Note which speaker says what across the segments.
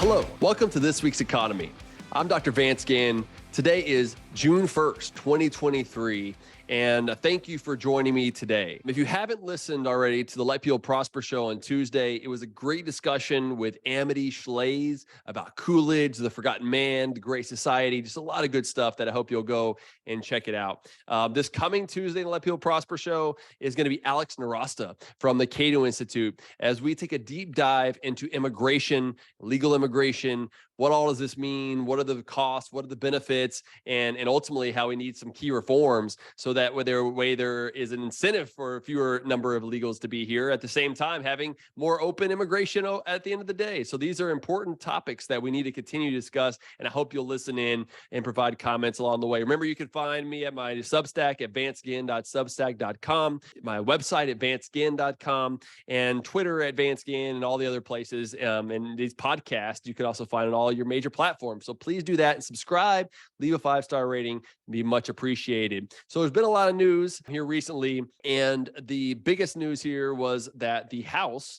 Speaker 1: Hello, welcome to this week's economy. I'm Dr. Vance Ginn. Today is June 1st, 2023, and thank you for joining me today. If you haven't listened already to the Let People Prosper show on Tuesday, it was a great discussion with Amity Shlaes about Coolidge, the Forgotten Man, the Great Society, just a lot of good stuff that I hope you'll go and check it out. This coming Tuesday, the Let People Prosper show is going to be Alex Narasta from the Cato Institute as we take a deep dive into immigration, legal immigration. What all does this mean? What are the costs? What are the benefits? And ultimately how we need some key reforms so that there is an incentive for a fewer number of illegals to be here, at the same time having more open immigration at the end of the day. So these are important topics that we need to continue to discuss, and I hope you'll listen in and provide comments along the way. Remember, you can find me at my Substack at vanceginn.substack.com, my website at vanceginn.com, and Twitter at vanceginn, and all the other places. And these podcasts you can also find on all your major platforms. So please do that and subscribe, leave a 5-star rating, be much appreciated. So there's been a lot of news here recently, and the biggest news here was that the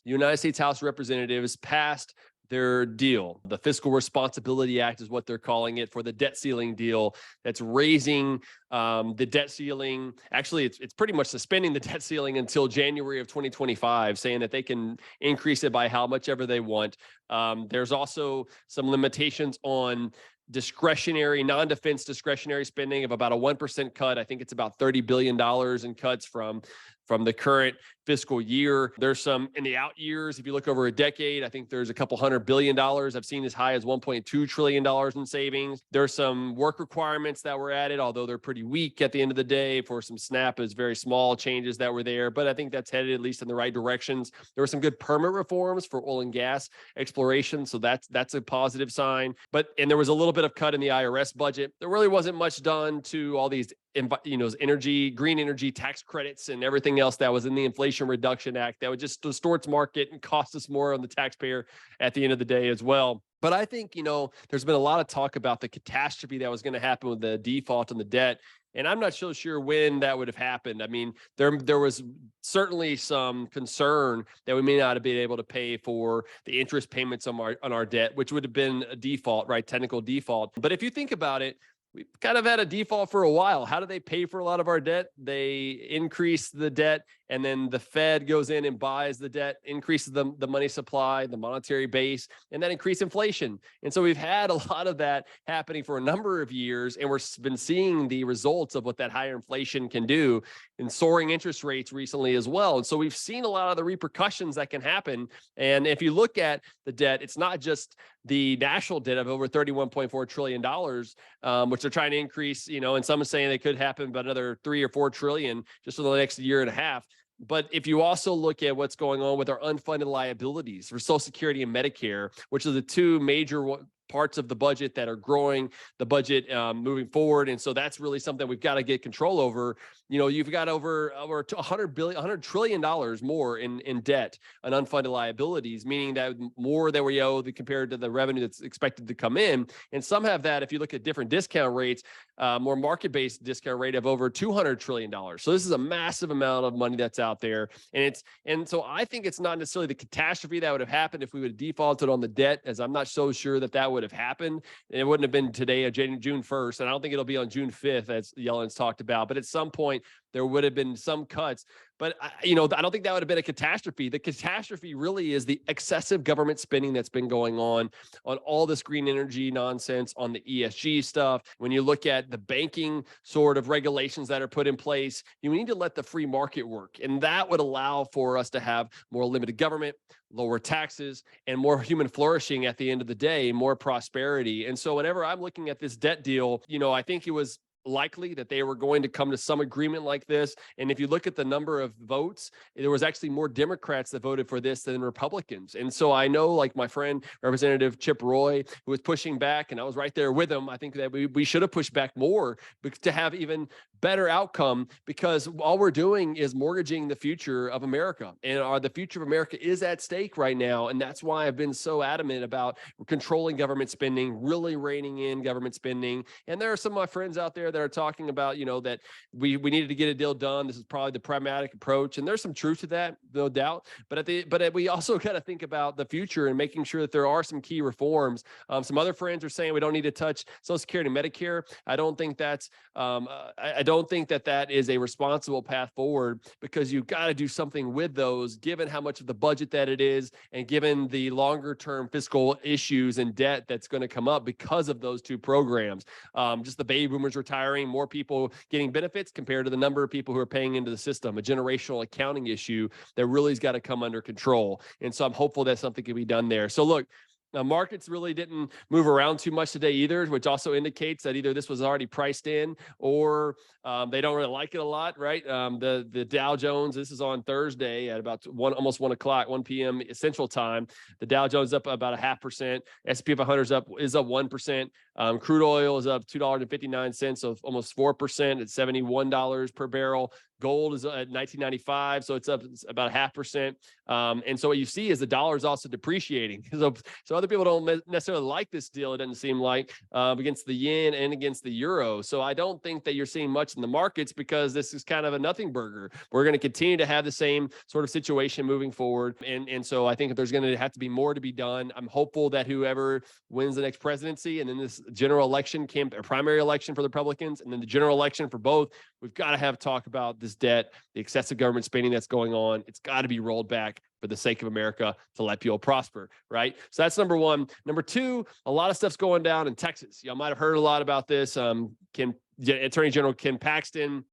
Speaker 1: United States House of Representatives passed their deal. The Fiscal Responsibility Act is what they're calling it, for the debt ceiling deal that's raising the debt ceiling. Actually, it's pretty much suspending the debt ceiling until January of 2025, saying that they can increase it by how much ever they want. There's also some limitations on discretionary, non-defense discretionary spending of about a 1% cut. I think it's about $30 billion in cuts from the current fiscal year. There's some in the out years. If you look over a decade, I think there's a couple $100 billion. I've seen as high as $1.2 trillion in savings. There's some work requirements that were added, although they're pretty weak at the end of the day. For some SNAP, is very small changes that were there, but I think that's headed at least in the right directions. There were some good permit reforms for oil and gas exploration, so that's a positive sign. And there was a little bit of cut in the IRS budget. There really wasn't much done to all these green energy tax credits and everything else that was in the Inflation Reduction Act that would just distort market and cost us more on the taxpayer at the end of the day as well. But I think, there's been a lot of talk about the catastrophe that was going to happen with the default on the debt. And I'm not so sure when that would have happened. I mean, there was certainly some concern that we may not have been able to pay for the interest payments on our debt, which would have been a default, right? Technical default. But if you think about it, we've kind of had a default for a while. How do they pay for a lot of our debt? They increase the debt, and then the Fed goes in and buys the debt, increases the money supply, the monetary base, and that increases inflation. And so we've had a lot of that happening for a number of years, and we've been seeing the results of what that higher inflation can do, and soaring interest rates recently as well. And so we've seen a lot of the repercussions that can happen. And if you look at the debt, it's not just the national debt of over $31.4 trillion, which they're trying to increase, and some are saying they could happen by another 3 or 4 trillion just in the next year and a half. But if you also look at what's going on with our unfunded liabilities for Social Security and Medicare, which are the two major parts of the budget that are growing the budget moving forward. And so that's really something we've got to get control over. You've got over $100 trillion more in debt and unfunded liabilities, meaning that more that we owe compared to the revenue that's expected to come in. And some have that, if you look at different discount rates, more market-based discount rate of over $200 trillion. So this is a massive amount of money that's out there. And so I think it's not necessarily the catastrophe that would have happened if we would have defaulted on the debt, as I'm not so sure that would have happened. And it wouldn't have been today, June 1st. And I don't think it'll be on June 5th, as Yellen's talked about. But at some point, there would have been some cuts. But, I don't think that would have been a catastrophe. The catastrophe really is the excessive government spending that's been going on all this green energy nonsense, on the ESG stuff. When you look at the banking sort of regulations that are put in place, you need to let the free market work. And that would allow for us to have more limited government, lower taxes, and more human flourishing at the end of the day, more prosperity. And so whenever I'm looking at this debt deal, I think it was likely that they were going to come to some agreement like this. And if you look at the number of votes, there was actually more Democrats that voted for this than Republicans. And so I know, like my friend, Representative Chip Roy, who was pushing back, and I was right there with him. I think that we should have pushed back more to have even better outcome, because all we're doing is mortgaging the future of America, and the future of America is at stake right now. And that's why I've been so adamant about controlling government spending, really reining in government spending. And there are some of my friends out there that are talking about, that we needed to get a deal done. This is probably the pragmatic approach. And there's some truth to that, no doubt. But we also got to think about the future and making sure that there are some key reforms. Some other friends are saying we don't need to touch Social Security and Medicare. I don't think that's I don't think that is a responsible path forward, because you've got to do something with those, given how much of the budget that it is, and given the longer term fiscal issues and debt that's going to come up because of those two programs. Just the baby boomers retiring, more people getting benefits compared to the number of people who are paying into the system, a generational accounting issue that really has got to come under control. And so I'm hopeful that something can be done there. So look, markets really didn't move around too much today either, which also indicates that either this was already priced in, or they don't really like it a lot, right? The Dow Jones, this is on Thursday at about almost 1 p.m. Central Time. The Dow Jones up about 0.5%. S&P 500 is up 1%. Crude oil is up $2.59, so almost 4% at $71 per barrel. Gold is at 1995, so it's up about 0.5%. And so what you see is the dollar is also depreciating. So other people don't necessarily like this deal, it doesn't seem like, against the yen and against the euro. So I don't think that you're seeing much in the markets, because this is kind of a nothing burger. We're going to continue to have the same sort of situation moving forward. And so I think there's going to have to be more to be done. I'm hopeful that whoever wins the next presidency, and then this general election, primary election for the Republicans, and then the general election for both, we've got to have talk about this debt, the excessive government spending that's going on. It's got to be rolled back for the sake of America, to let people prosper, right? So that's number one. Number two, a lot of stuff's going down in Texas. Y'all might have heard a lot about this. Attorney General Ken Paxton,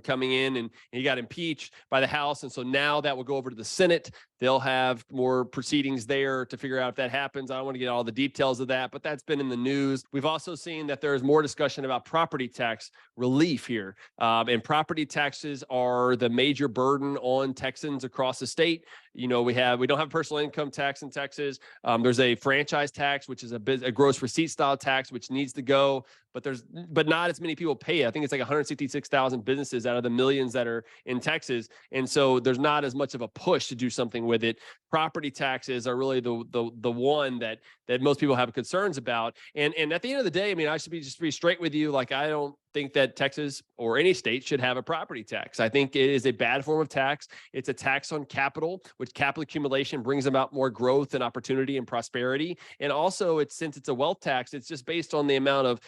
Speaker 1: coming in, and he got impeached by the House. And so now that will go over to the Senate. They'll have more proceedings there to figure out if that happens. I don't want to get all the details of that, but that's been in the news. We've also seen that there is more discussion about property tax relief here. And property taxes are the major burden on Texans across the state. We don't have personal income tax in Texas. There's a franchise tax, which is a gross receipt style tax, which needs to go, but not as many people pay it. I think it's like 166,000 businesses out of the millions that are in Texas. And so there's not as much of a push to do something with it. Property taxes are really the one that most people have concerns about. And at the end of the day, I mean, I should be straight with you. Like, I don't think that Texas or any state should have a property tax. I think it is a bad form of tax. It's a tax on capital, which capital accumulation brings about more growth and opportunity and prosperity. And also, since it's a wealth tax, it's just based on the amount of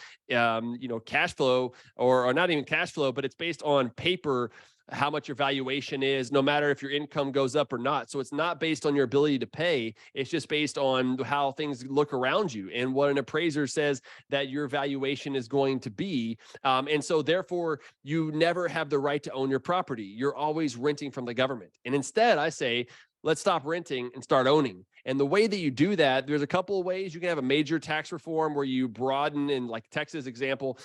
Speaker 1: cash flow, or not even cash flow, but it's based on paper, how much your valuation is, no matter if your income goes up or not. So it's not based on your ability to pay. It's just based on how things look around you and what an appraiser says that your valuation is going to be. And so therefore, you never have the right to own your property. You're always renting from the government. And instead, I say, let's stop renting and start owning. And the way that you do that, there's a couple of ways. You can have a major tax reform where you broaden, in like Texas example,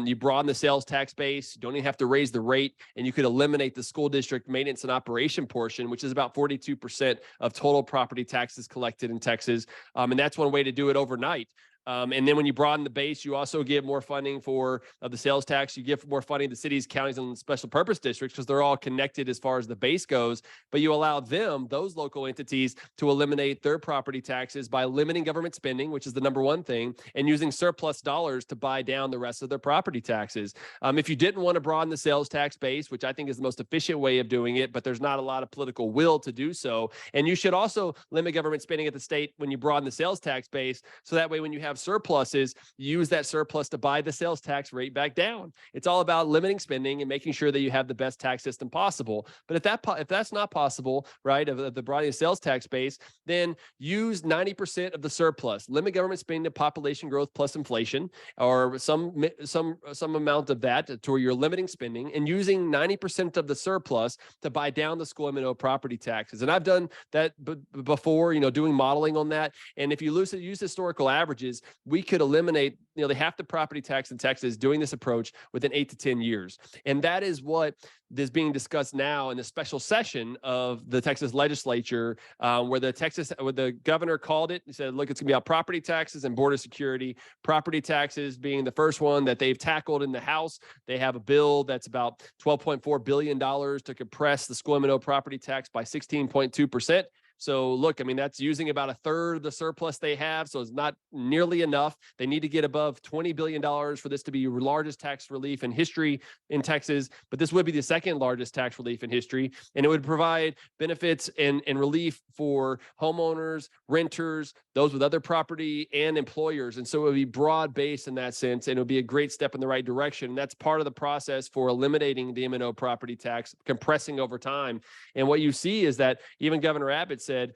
Speaker 1: you broaden the sales tax base. You don't even have to raise the rate, and you could eliminate the school district maintenance and operation portion, which is about 42% of total property taxes collected in Texas. And that's one way to do it overnight. And then when you broaden the base, you also give more funding for the sales tax. You give more funding to cities, counties, and special purpose districts, because they're all connected as far as the base goes. But you allow those local entities, to eliminate their property taxes by limiting government spending, which is the number one thing, and using surplus dollars to buy down the rest of their property taxes. If you didn't want to broaden the sales tax base, which I think is the most efficient way of doing it, but there's not a lot of political will to do so. And you should also limit government spending at the state when you broaden the sales tax base. So that way, when you have surpluses, use that surplus to buy the sales tax rate back down. It's all about limiting spending and making sure that you have the best tax system possible. But if that's not possible, right, of the broadening sales tax base, then use 90% of the surplus. Limit government spending to population growth plus inflation, or some amount of that to where you're limiting spending, and using 90% of the surplus to buy down the school M&O property taxes. And I've done that before, doing modeling on that. And if you use historical averages, we could eliminate half the property tax in Texas doing this approach within 8 to 10 years. And that is what is being discussed now in the special session of the Texas legislature, where the governor called it. He said, look, it's going to be about property taxes and border security. Property taxes being the first one that they've tackled in the House. They have a bill that's about $12.4 billion to compress the school M&O property tax by 16.2%. So look, I mean, that's using about a third of the surplus they have. So it's not nearly enough. They need to get above $20 billion for this to be largest tax relief in history in Texas. But this would be the second largest tax relief in history. And it would provide benefits and relief for homeowners, renters, those with other property, and employers. And so it would be broad based in that sense. And it would be a great step in the right direction. And that's part of the process for eliminating the M&O property tax, compressing over time. And what you see is that even Governor Abbott said,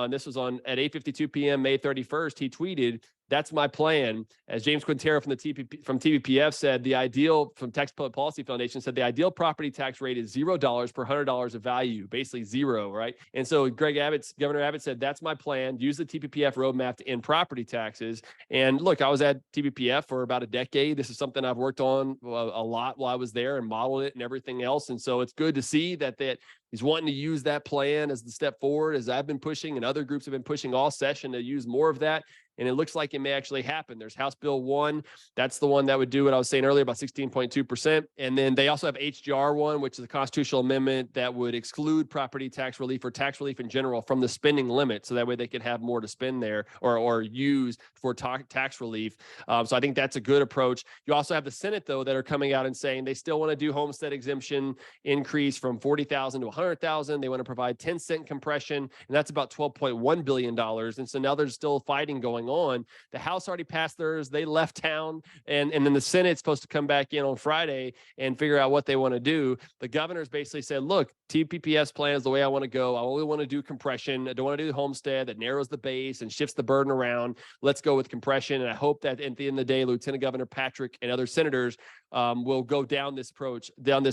Speaker 1: this was on at 8:52 p.m. May 31st, he tweeted, "That's my plan." As James Quintero from TVPF said, the ideal from Tax Public Policy Foundation said the ideal property tax rate is $0 per $100 of value, basically zero, right? And so Governor Abbott said, "That's my plan. Use the TPPF roadmap to end property taxes." And look, I was at TPPF for about a decade. This is something I've worked on a lot while I was there and modeled it and everything else. And so it's good to see that he's wanting to use that plan as the step forward, as I've been pushing and other groups have been pushing all session to use more of that. And it looks like it may actually happen. There's House Bill 1. That's the one that would do what I was saying earlier about 16.2%. And then they also have HJR 1, which is a constitutional amendment that would exclude property tax relief or tax relief in general from the spending limit. So that way they could have more to spend there or use for tax relief. So I think that's a good approach. You also have the Senate, though, that are coming out and saying they still want to do homestead exemption increase from $40,000 to $100,000. They want to provide 10-cent compression, and that's about $12.1 billion. And so now there's still fighting going on. The House already passed theirs. They left town, and then the Senate's supposed to come back in on Friday and figure out what they want to do. The governor's basically said, look, TPPS plan is the way I want to go. I only want to do compression. I don't want to do homestead that narrows the base and shifts the burden around. Let's go with compression. And I hope that at the end of the day, Lieutenant Governor Patrick and other senators will go down this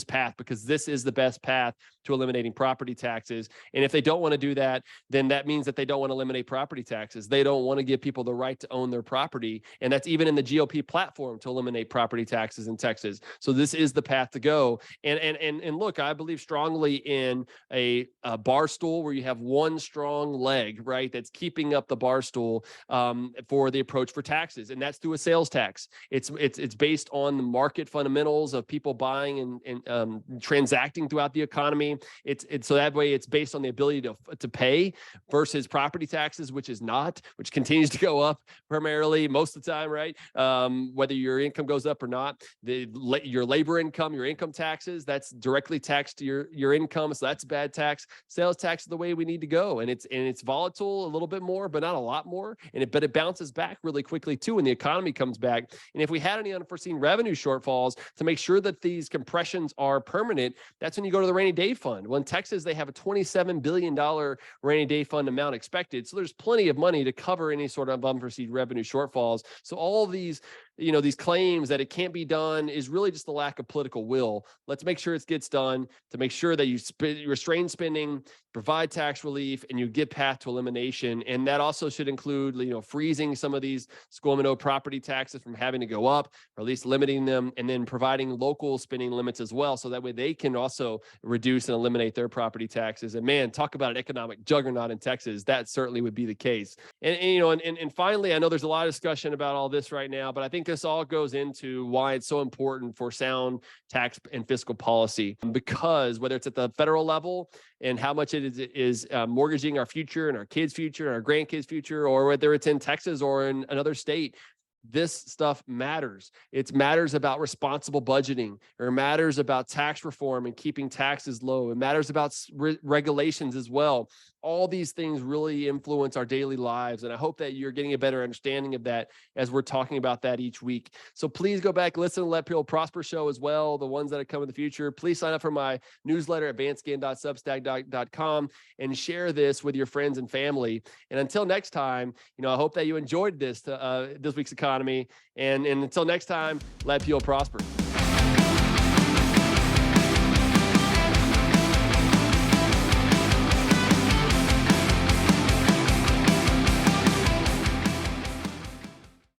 Speaker 1: path, because this is the best path to eliminating property taxes. And if they don't want to do that, then that means that they don't want to eliminate property taxes. They don't want to give people the right to own their property. And that's even in the GOP platform, to eliminate property taxes in Texas. So this is the path to go. And look, I believe strongly in a bar stool where you have one strong leg, right, that's keeping up the bar stool for the approach for taxes. And that's through a sales tax. It's based on the market fundamentals of people buying and transacting throughout the economy. It's so that way it's based on the ability to pay versus property taxes, which continues to go up primarily most of the time, right? Whether your income goes up or not, your labor income, your income taxes, that's directly taxed to your income. So that's bad tax. Sales tax is the way we need to go. And it's volatile a little bit more, but not a lot more. But it bounces back really quickly too when the economy comes back. And if we had any unforeseen revenue shortfalls, to make sure that these compressions are permanent, that's when you go to the rainy day fund. Well, in Texas, they have a $27 billion rainy day fund amount expected. So there's plenty of money to cover any sort of unforeseen revenue shortfalls. So all of these claims that it can't be done is really just the lack of political will. Let's make sure it gets done, to make sure that you restrain spending, provide tax relief, and you get path to elimination. And that also should include, freezing some of these school M&O property taxes from having to go up, or at least limiting them, and then providing local spending limits as well. So that way they can also reduce and eliminate their property taxes. And man, talk about an economic juggernaut in Texas. That certainly would be the case. And finally, I know there's a lot of discussion about all this right now, but I think this all goes into why it's so important for sound tax and fiscal policy, because whether it's at the federal level and how much it is mortgaging our future and our kids' future and our grandkids' future, or whether it's in Texas or in another state, this stuff matters. It matters about responsible budgeting, or matters about tax reform and keeping taxes low. It matters about regulations as well. All these things really influence our daily lives. And I hope that you're getting a better understanding of that as we're talking about that each week. So please go back, listen to Let People Prosper show as well, the ones that are coming in the future. Please sign up for my newsletter at vanceginn.substack.com and share this with your friends and family. And until next time, I hope that you enjoyed this week's economy. And until next time, let people prosper.